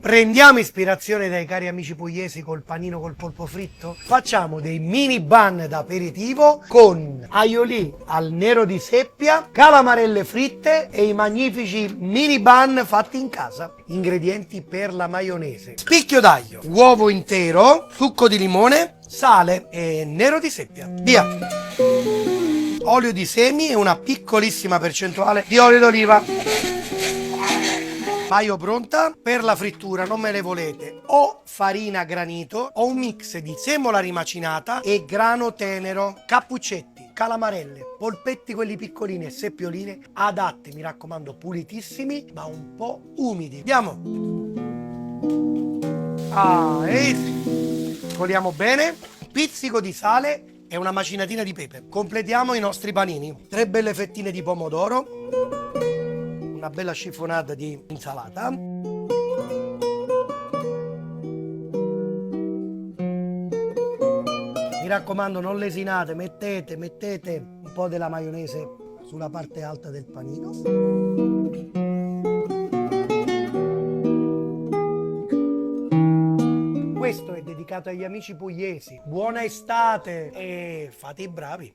Prendiamo ispirazione dai cari amici pugliesi col panino col polpo fritto? Facciamo dei mini bun da aperitivo con aioli al nero di seppia, calamarelle fritte e i magnifici mini bun fatti in casa. Ingredienti per la maionese: spicchio d'aglio, uovo intero, succo di limone, sale e nero di seppia. Via! Olio di semi e una piccolissima percentuale di olio d'oliva. Maio pronta per la frittura, non me le volete o farina granito o un mix di semola rimacinata e grano tenero, cappuccetti, calamarelle, polpetti quelli piccolini e seppioline adatti, mi raccomando, pulitissimi ma un po' umidi. Andiamo! Coliamo bene, un pizzico di sale e una macinatina di pepe. Completiamo i nostri panini. 3 belle fettine di pomodoro, una bella scifonata di insalata, mi raccomando non lesinate, mettete un po' della maionese sulla parte alta del panino. Questo è dedicato agli amici pugliesi. Buona estate e fate i bravi!